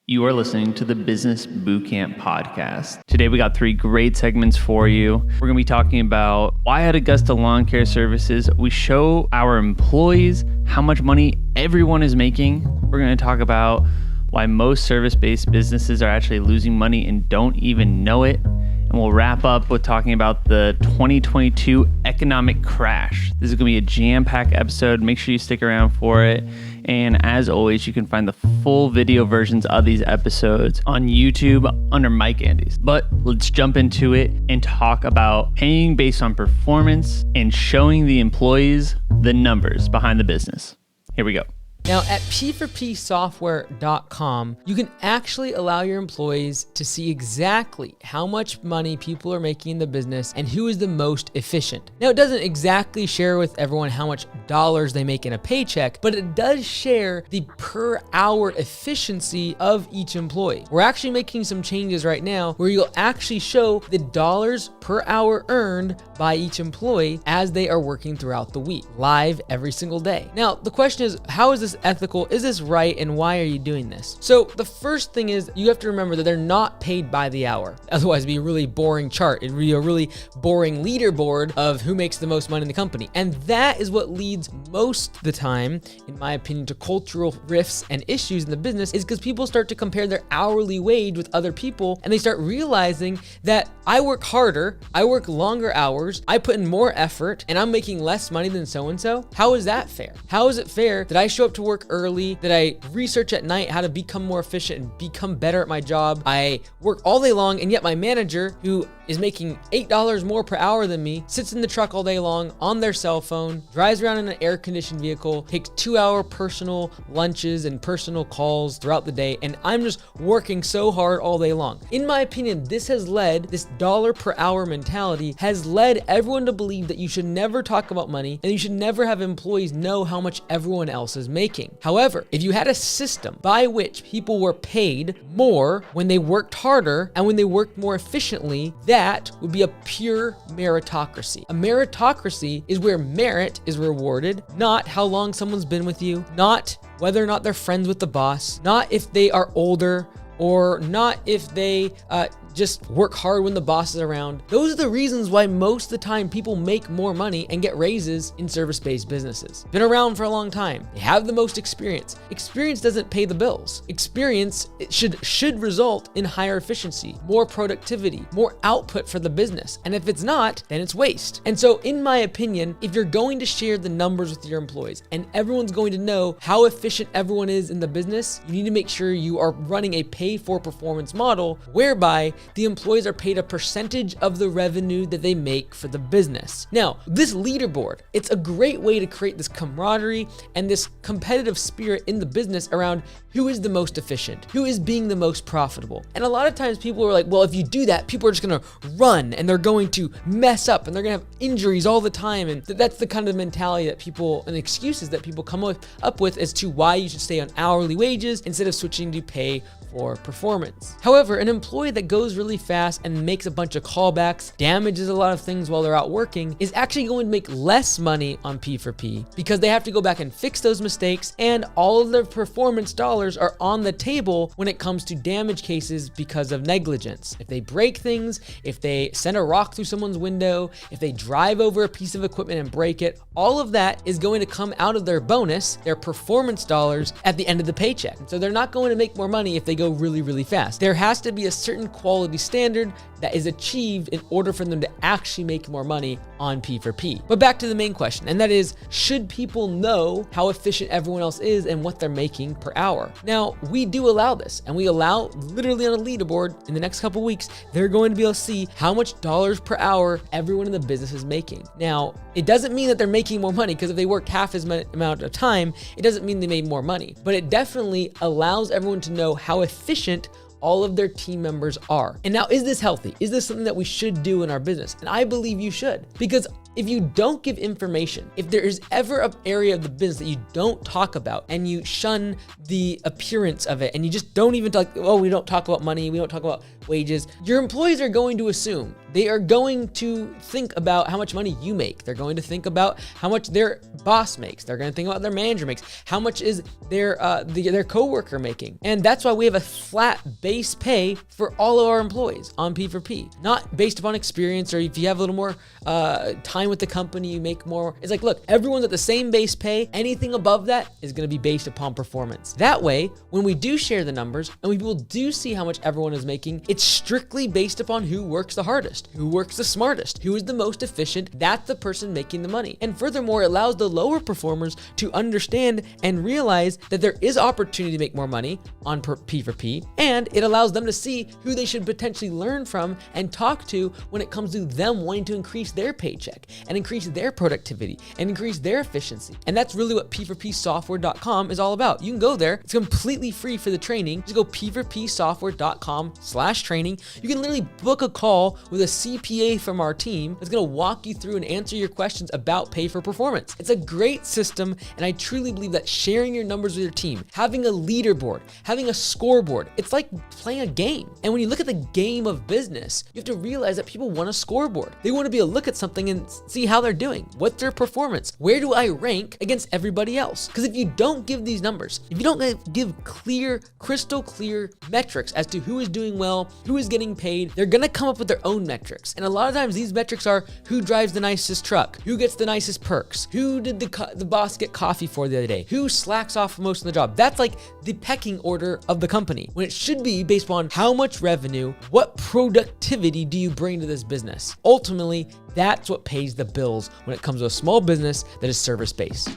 You are listening to the Business Bootcamp podcast. Today we got 3 great segments for you. We're going to be talking about why at Augusta Lawn Care Services we show our employees how much money everyone is making. We're going to talk about why most service-based businesses are actually losing money and don't even know it. And we'll wrap up with talking about the 2022 economic crash. This is going to be a jam-packed episode. Make sure you stick around for it. And as always, you can find the full video versions of these episodes on YouTube under Mike Andes. But let's jump into it and talk about paying based on performance and showing the employees the numbers behind the business. Here we go. Now at P4Psoftware.com, you can actually allow your employees to see exactly how much money people are making in the business and who is the most efficient. Now it doesn't exactly share with everyone how much dollars they make in a paycheck, but it does share the per hour efficiency of each employee. We're actually making some changes right now where you'll actually show the dollars per hour earned by each employee as they are working throughout the week, live every single day. Now the question is, how is this ethical? Is this right? And why are you doing this? So the first thing is you have to remember that they're not paid by the hour. Otherwise it'd be a really boring chart. It'd be a really boring leaderboard of who makes the most money in the company. And that is what leads most of the time, in my opinion, to cultural rifts and issues in the business, is because people start to compare their hourly wage with other people and they start realizing that I work harder, I work longer hours, I put in more effort, and I'm making less money than so-and-so. How is that fair? How is it fair that I show up to work early, that I research at night how to become more efficient and become better at my job? I work all day long, and yet my manager, who is making $8 more per hour than me, sits in the truck all day long on their cell phone, drives around in an air-conditioned vehicle, takes 2-hour personal lunches and personal calls throughout the day, and I'm just working so hard all day long. In my opinion, this dollar per hour mentality has led everyone to believe that you should never talk about money and you should never have employees know how much everyone else is making. However, if you had a system by which people were paid more when they worked harder and when they worked more efficiently, that would be a pure meritocracy. A meritocracy is where merit is rewarded, not how long someone's been with you, not whether or not they're friends with the boss, not if they are older, or not if they just work hard when the boss is around. Those are the reasons why most of the time people make more money and get raises in service-based businesses. Been around for a long time. They have the most experience. Experience doesn't pay the bills. Experience should result in higher efficiency, more productivity, more output for the business. And if it's not, then it's waste. And so in my opinion, if you're going to share the numbers with your employees and everyone's going to know how efficient everyone is in the business, you need to make sure you are running a pay for performance model whereby the employees are paid a percentage of the revenue that they make for the business. Now, this leaderboard, it's a great way to create this camaraderie and this competitive spirit in the business around who is the most efficient, who is being the most profitable. And a lot of times people are like, well, if you do that, people are just gonna run and they're going to mess up and they're gonna have injuries all the time. And that's the kind of mentality that people, and excuses that people come up with as to why you should stay on hourly wages instead of switching to pay for performance. However, an employee that goes really fast and makes a bunch of callbacks, damages a lot of things while they're out working, is actually going to make less money on P4P because they have to go back and fix those mistakes, and all of their performance dollars are on the table when it comes to damage cases because of negligence. If they break things, if they send a rock through someone's window, if they drive over a piece of equipment and break it, all of that is going to come out of their bonus, their performance dollars, at the end of the paycheck. So they're not going to make more money if they go really, really fast. There has to be a certain quality standard that is achieved in order for them to actually make more money on P4P. But back to the main question, and that is, should people know how efficient everyone else is and what they're making per hour? Now, we do allow this, and we allow literally on a leaderboard in the next couple weeks, they're going to be able to see how much dollars per hour everyone in the business is making. Now, it doesn't mean that they're making more money, because if they worked half as much amount of time, it doesn't mean they made more money, but it definitely allows everyone to know how efficient all of their team members are. And now, is this healthy? Is this something that we should do in our business? And I believe you should, because if you don't give information, if there is ever an area of the business that you don't talk about and you shun the appearance of it and you just don't even talk, oh, we don't talk about money, we don't talk about wages, your employees are going to assume they are going to think about how much money you make. They're going to think about how much their boss makes. They're going to think about their manager makes. How much is their coworker making? And that's why we have a flat base pay for all of our employees on P4P, not based upon experience or if you have a little more time with the company, you make more. It's like, look, everyone's at the same base pay. Anything above that is going to be based upon performance. That way, when we do share the numbers and when people do see how much everyone is making, it's strictly based upon who works the hardest, who works the smartest, who is the most efficient. That's the person making the money. And furthermore, it allows the lower performers to understand and realize that there is opportunity to make more money on P4P, and it allows them to see who they should potentially learn from and talk to when it comes to them wanting to increase their paycheck and increase their productivity and increase their efficiency. And that's really what P4Psoftware.com is all about. You can go there. It's completely free for the training. Just go P4Psoftware.com/training. You can literally book a call with a CPA from our team that's going to walk you through and answer your questions about pay for performance. It's a great system, and I truly believe that sharing your numbers with your team, having a leaderboard, having a scoreboard, it's like playing a game. And when you look at the game of business, you have to realize that people want a scoreboard. They want to be able to look at something and see how they're doing. What's their performance? Where do I rank against everybody else? Because if you don't give these numbers, if you don't give clear, crystal clear metrics as to who is doing well, who is getting paid, they're going to come up with their own metrics. And a lot of times these metrics are who drives the nicest truck, who gets the nicest perks, who did the boss get coffee for the other day, who slacks off most of the job. That's like the pecking order of the company, when it should be based on how much revenue, what productivity do you bring to this business. Ultimately, that's what pays the bills when it comes to a small business that is service-based.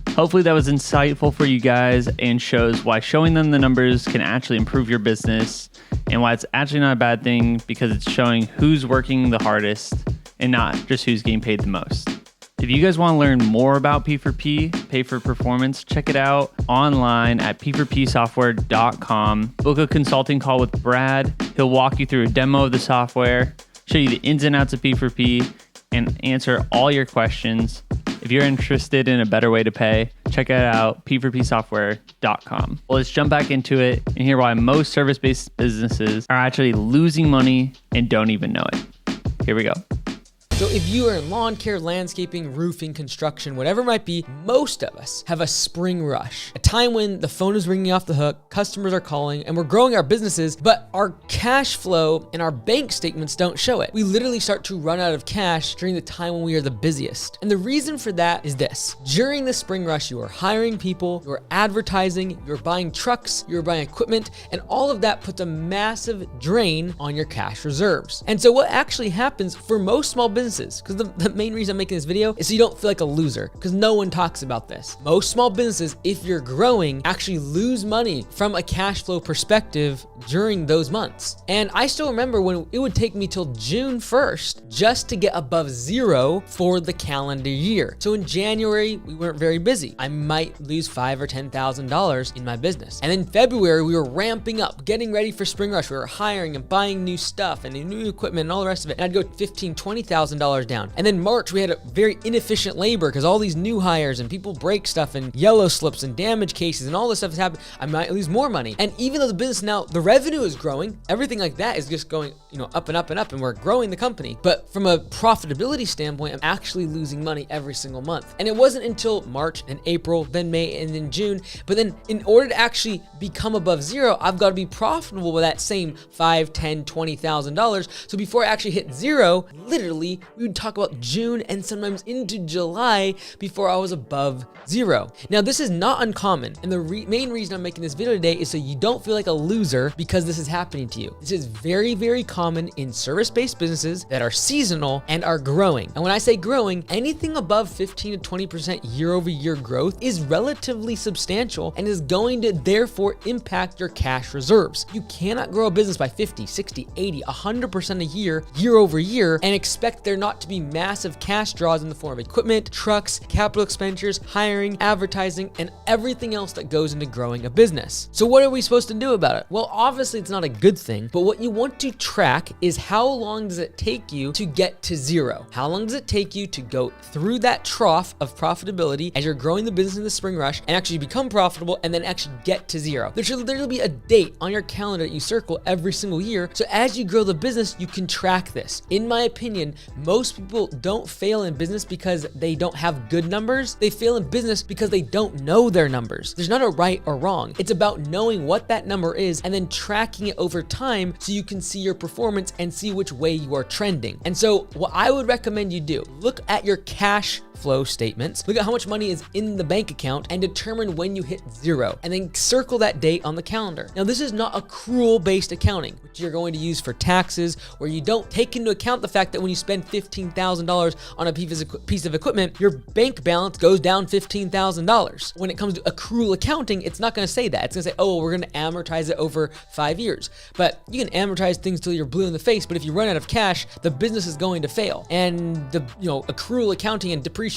Hopefully that was insightful for you guys and shows why showing them the numbers can actually improve your business and why it's actually not a bad thing, because it's showing who's working the hardest and not just who's getting paid the most. If you guys want to learn more about P4P, pay for performance, check it out online at P4Psoftware.com. Book a consulting call with Brad. He'll walk you through a demo of the software, show you the ins and outs of P4P, and answer all your questions. If you're interested in a better way to pay, check it out, P4Psoftware.com. Well, let's jump back into it and hear why most service-based businesses are actually losing money and don't even know it. Here we go. So if you are in lawn care, landscaping, roofing, construction, whatever it might be, most of us have a spring rush, a time when the phone is ringing off the hook, customers are calling, and we're growing our businesses, but our cash flow and our bank statements don't show it. We literally start to run out of cash during the time when we are the busiest. And the reason for that is this. During the spring rush, you are hiring people, you are advertising, you're buying trucks, you're buying equipment, and all of that puts a massive drain on your cash reserves. And so what actually happens for most small businesses, because the main reason I'm making this video is so you don't feel like a loser, because no one talks about this. Most small businesses, if you're growing, actually lose money from a cash flow perspective during those months. And I still remember when it would take me till June 1st just to get above zero for the calendar year. So in January, we weren't very busy. I might lose $5,000 or $10,000 in my business. And in February, we were ramping up, getting ready for spring rush. We were hiring and buying new stuff and new equipment and all the rest of it. And I'd go $15,000, $20,000 down. And then March, we had a very inefficient labor because all these new hires and people break stuff and yellow slips and damage cases and all this stuff has happened. I might lose more money. And even though the business now, the revenue is growing, everything like that is just going, up and up and up, and we're growing the company. But from a profitability standpoint, I'm actually losing money every single month. And it wasn't until March and April, then May, and then June. But then in order to actually become above zero, I've got to be profitable with that same $5,000, $10,000, $20,000. So before I actually hit zero, literally, we would talk about June and sometimes into July before I was above zero. Now, this is not uncommon. And the main reason I'm making this video today is so you don't feel like a loser because this is happening to you. This is very, very common in service-based businesses that are seasonal and are growing. And when I say growing, anything above 15 to 20% year-over-year growth is relatively substantial and is going to therefore impact your cash reserves. You cannot grow a business by 50, 60, 80, 100% a year over year, and expect there not to be massive cash draws in the form of equipment, trucks, capital expenditures, hiring, advertising, and everything everything else that goes into growing a business. So what are we supposed to do about it? Well, obviously it's not a good thing, but what you want to track is how long does it take you to get to zero? How long does it take you to go through that trough of profitability as you're growing the business in the spring rush and actually become profitable and then actually get to zero? There'll be a date on your calendar that you circle every single year. So as you grow the business, you can track this. In my opinion, most people don't fail in business because they don't have good numbers. They fail in business because they don't know their numbers. There's not a right or wrong. It's about knowing what that number is and then tracking it over time so you can see your performance and see which way you are trending. And so what I would recommend you do, look at your cash flow statements, look at how much money is in the bank account and determine when you hit zero, and then circle that date on the calendar. Now, this is not accrual-based accounting, which you're going to use for taxes, where you don't take into account the fact that when you spend $15,000 on a piece of equipment, your bank balance goes down $15,000. When it comes to accrual accounting, it's not going to say that. It's going to say, oh, we're going to amortize it over 5 years. But you can amortize things till you're blue in the face, but if you run out of cash, the business is going to fail. And the accrual accounting and depreciation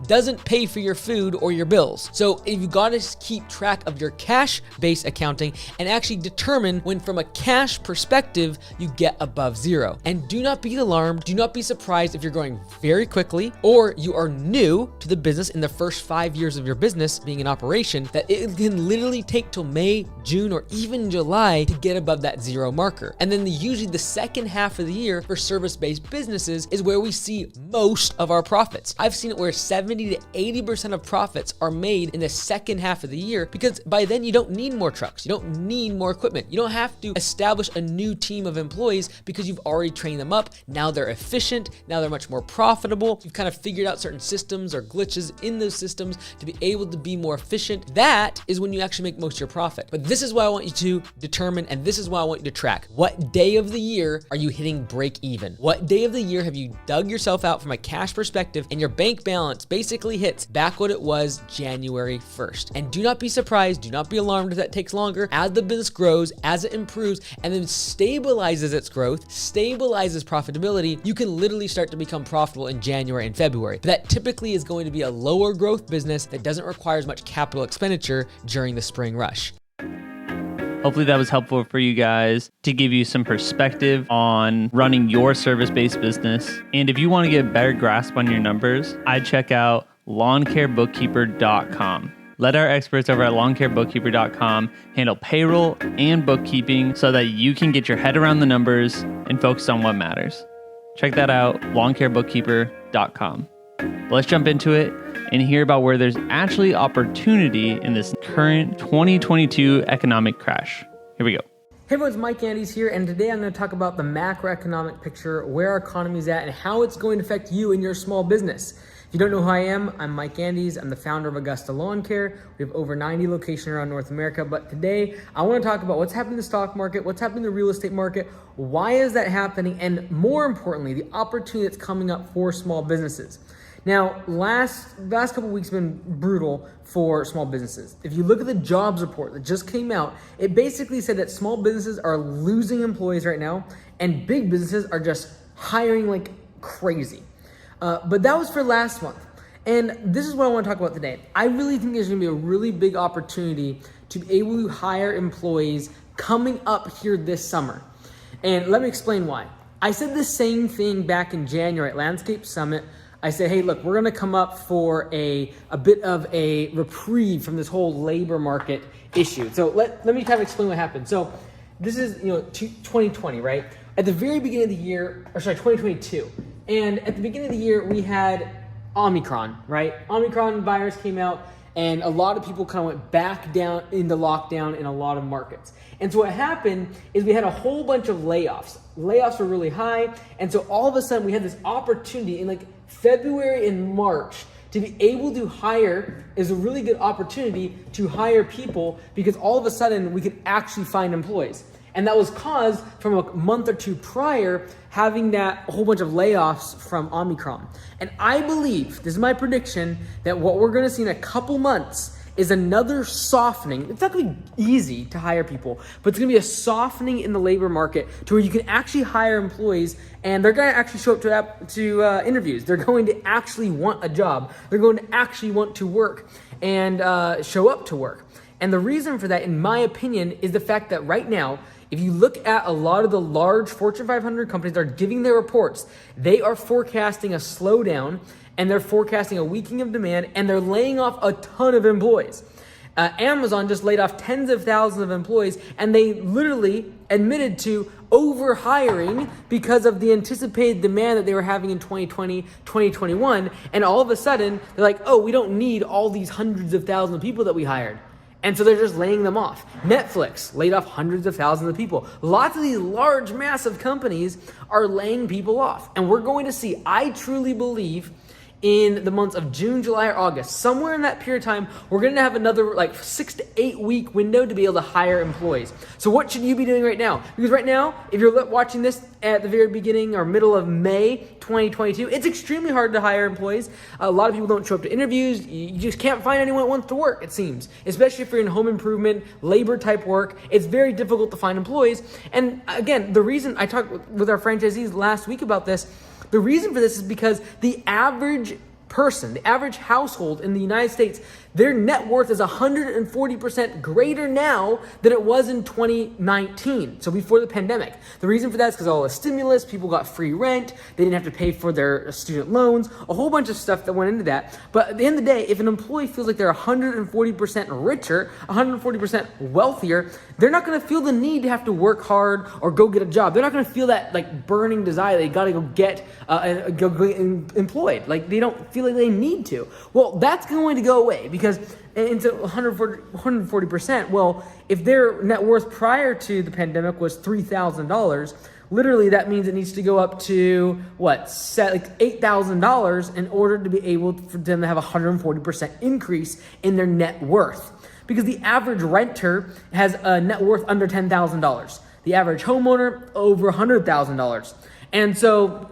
doesn't pay for your food or your bills. So you got to keep track of your cash-based accounting and actually determine when, from a cash perspective, you get above zero. And do not be alarmed. Do not be surprised if you're growing very quickly or you are new to the business in the first 5 years of your business being in operation, that it can literally take till May, June, or even July to get above that zero marker. And then usually the second half of the year for service-based businesses is where we see most of our profits. I've seen it where 70 to 80% of profits are made in the second half of the year, because by then you don't need more trucks, you don't need more equipment, you don't have to establish a new team of employees because you've already trained them up. Now they're efficient, now they're much more profitable. You've kind of figured out certain systems or glitches in those systems to be able to be more efficient. That is when you actually make most of your profit. But this is what I want you to determine, and this is what I want you to track. What day of the year are you hitting break even? What day of the year have you dug yourself out from a cash perspective and your bank balance basically hits back what it was January 1st? And do not be surprised, do not be alarmed if that takes longer. As the business grows, as it improves, and then stabilizes its growth, stabilizes profitability, you can literally start to become profitable in January and February. But that typically is going to be a lower growth business that doesn't require as much capital expenditure during the spring rush. Hopefully that was helpful for you guys to give you some perspective on running your service-based business. And if you want to get a better grasp on your numbers, I'd check out lawncarebookkeeper.com. Let our experts over at lawncarebookkeeper.com handle payroll and bookkeeping so that you can get your head around the numbers and focus on what matters. Check that out, lawncarebookkeeper.com. But let's jump into it and hear about where there's actually opportunity in this current 2022 economic crash. Here we go. Hey everyone, it's Mike Andes here, and today I'm going to talk about the macroeconomic picture, where our economy is at, and how it's going to affect you and your small business. If you don't know who I am, I'm Mike Andes. I'm the founder of Augusta Lawn Care. We have over 90 locations around North America, but today I want to talk about what's happening in the stock market, what's happening in the real estate market, why is that happening, and more importantly, the opportunity that's coming up for small businesses. Now, last couple of weeks have been brutal for small businesses. If you look at the jobs report that just came out, it basically said that small businesses are losing employees right now, and big businesses are just hiring like crazy. But that was for last month. And this is what I want to talk about today. I really think there's going to be a really big opportunity to be able to hire employees coming up here this summer. And let me explain why. I said the same thing back in January at Landscape Summit. I said, hey, look, we're going to come up for a bit of a reprieve from this whole labor market issue. So let me kind of explain what happened. So this is 2020, right? At the very beginning of the year, 2022. And at the beginning of the year, we had Omicron, right? Omicron virus came out, and a lot of people kind of went back down into lockdown in a lot of markets. And so what happened is we had a whole bunch of layoffs. Layoffs were really high, and so all of a sudden we had this opportunity in like February and March to be able to hire. Is a really good opportunity to hire people, because all of a sudden we could actually find employees. And that was caused from a month or two prior having that whole bunch of layoffs from Omicron. And I believe, this is my prediction, that what we're gonna see in a couple months is another softening. It's not gonna be easy to hire people, but it's gonna be a softening in the labor market to where you can actually hire employees, and they're gonna actually show up to interviews. They're going to actually want a job. They're going to actually want to work. and show up to work. And the reason for that, in my opinion, is the fact that right now, if you look at a lot of the large Fortune 500 companies that are giving their reports, they are forecasting a slowdown, and they're forecasting a weakening of demand, and they're laying off a ton of employees. Amazon just laid off tens of thousands of employees, and they literally admitted to overhiring because of the anticipated demand that they were having in 2020, 2021. And all of a sudden, they're like, oh, we don't need all these hundreds of thousands of people that we hired. And so they're just laying them off. Netflix laid off hundreds of thousands of people. Lots of these large, massive companies are laying people off. And we're going to see, I truly believe, in the months of June, July, or August, somewhere in that period of time, we're going to have another 6 to 8 week window to be able to hire employees. So what should you be doing right now? Because right now, if you're watching this at the very beginning or middle of May 2022, it's extremely hard to hire employees. A lot of people don't show up to interviews. You just can't find anyone that wants to work, it seems. Especially if you're in home improvement, labor type work, it's very difficult to find employees. And again, the reason I talked with our franchisees last week about this, the reason for this is because the average person, the average household in the United States, their net worth is 140% greater now than it was in 2019, so before the pandemic. The reason for that is because all the stimulus, people got free rent, they didn't have to pay for their student loans, a whole bunch of stuff that went into that. But at the end of the day, if an employee feels like they're 140% richer, 140% wealthier, they're not going to feel the need to have to work hard or go get a job. They're not going to feel that burning desire they got to go get employed. They don't feel like they need to. Well, that's going to go away because into 140%, well, if their net worth prior to the pandemic was $3,000, literally that means it needs to go up to $8,000 in order to be able for them to have a 140% increase in their net worth. Because the average renter has a net worth under $10,000. The average homeowner over $100,000. And so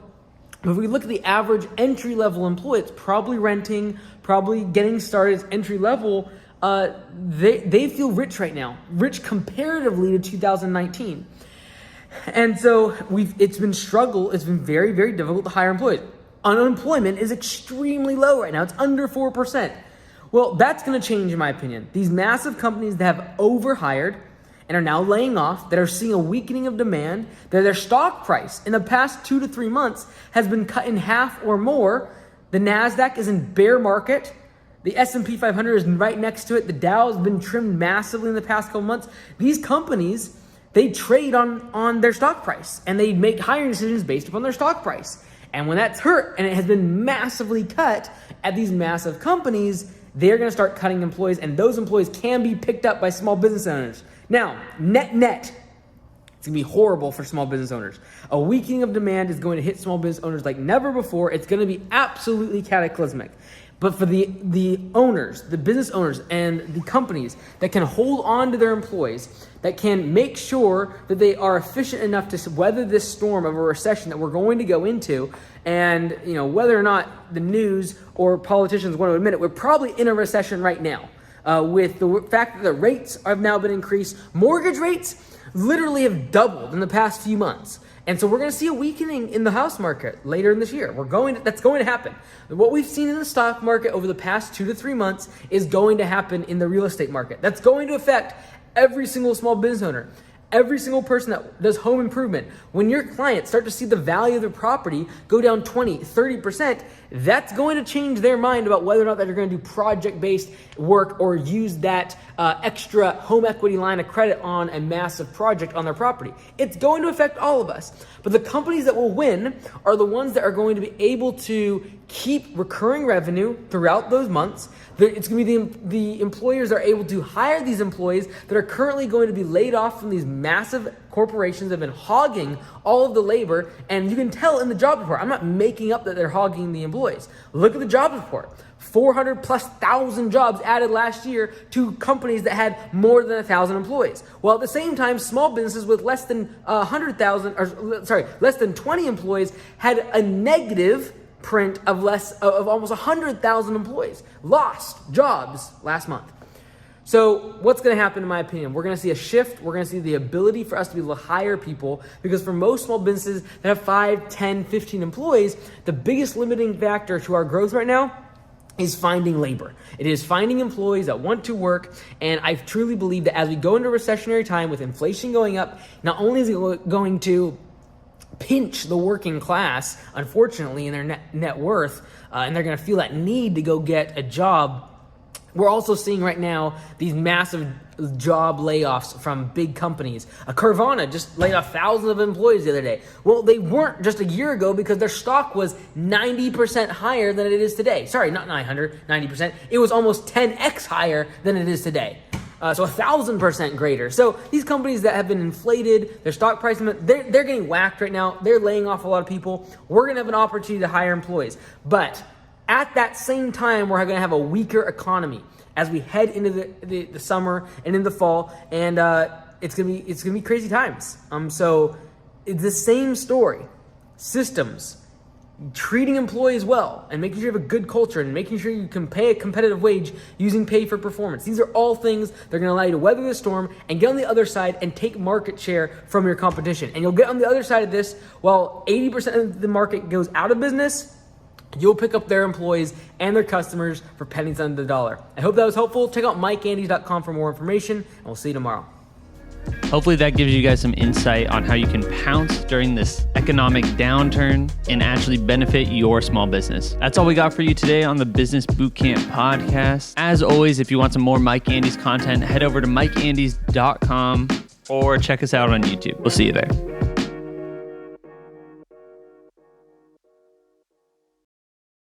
if we look at the average entry-level employee, it's probably renting, probably getting started as entry-level, they feel rich right now, rich comparatively to 2019. And so it's been very, very difficult to hire employees. Unemployment is extremely low right now. It's under 4%. Well, that's going to change in my opinion. These massive companies that have overhired and are now laying off, that are seeing a weakening of demand, that their stock price in the past 2 to 3 months has been cut in half or more. The NASDAQ is in bear market. The S&P 500 is right next to it. The Dow has been trimmed massively in the past couple months. These companies, they trade on their stock price, and they make hiring decisions based upon their stock price. And when that's hurt and it has been massively cut at these massive companies, they're going to start cutting employees, and those employees can be picked up by small business owners. Now, net, it's going to be horrible for small business owners. A weakening of demand is going to hit small business owners like never before. It's going to be absolutely cataclysmic. But for the owners, the business owners, and the companies that can hold on to their employees, that can make sure that they are efficient enough to weather this storm of a recession that we're going to go into, and whether or not the news or politicians want to admit it, we're probably in a recession right now. With the fact that the rates have now been increased, mortgage rates literally have doubled in the past few months. And so we're going to see a weakening in the house market later in this year. That's going to happen. What we've seen in the stock market over the past 2 to 3 months is going to happen in the real estate market. That's going to affect every single small business owner, every single person that does home improvement. When your clients start to see the value of their property go down 20, 30%, that's going to change their mind about whether or not they're going to do project-based work or use that extra home equity line of credit on a massive project on their property. It's going to affect all of us. But the companies that will win are the ones that are going to be able to keep recurring revenue throughout those months. It's going to be the employers that are able to hire these employees that are currently going to be laid off from these massive corporations that have been hogging all of the labor. And you can tell in the job report, I'm not making up that they're hogging the employees. Look at the job report. 400,000+ jobs added last year to companies that had more than 1,000 employees. While at the same time, small businesses with less than 20 employees had a negative print of almost 100,000 employees lost jobs last month. So what's going to happen, in my opinion? We're going to see a shift. We're going to see the ability for us to be able to hire people, because for most small businesses that have 5, 10, 15 employees, the biggest limiting factor to our growth right now is finding labor. It is finding employees that want to work, and I truly believe that as we go into a recessionary time with inflation going up, not only is it going to pinch the working class, unfortunately, in their net worth, and they're going to feel that need to go get a job. We're also seeing right now these massive job layoffs from big companies. Carvana just laid off thousands of employees the other day. Well, they weren't just a year ago because their stock was 90% higher than it is today. Sorry, not 90%. It was almost 10x higher than it is today. So 1,000% greater. So these companies that have been inflated, their stock price, they're getting whacked right now. They're laying off a lot of people. We're going to have an opportunity to hire employees. But at that same time, we're going to have a weaker economy as we head into the summer and in the fall, and it's gonna be crazy times. So it's the same story: systems, treating employees well, and making sure you have a good culture, and making sure you can pay a competitive wage using pay for performance. These are all things that are going to allow you to weather the storm and get on the other side and take market share from your competition. And you'll get on the other side of this while 80% of the market goes out of business. You'll pick up their employees and their customers for pennies on the dollar. I hope that was helpful. Check out MikeAndes.com for more information, and we'll see you tomorrow. Hopefully that gives you guys some insight on how you can pounce during this economic downturn and actually benefit your small business. That's all we got for you today on the Business Bootcamp podcast. As always, if you want some more Mike Andes content, head over to MikeAndes.com or check us out on YouTube. We'll see you there.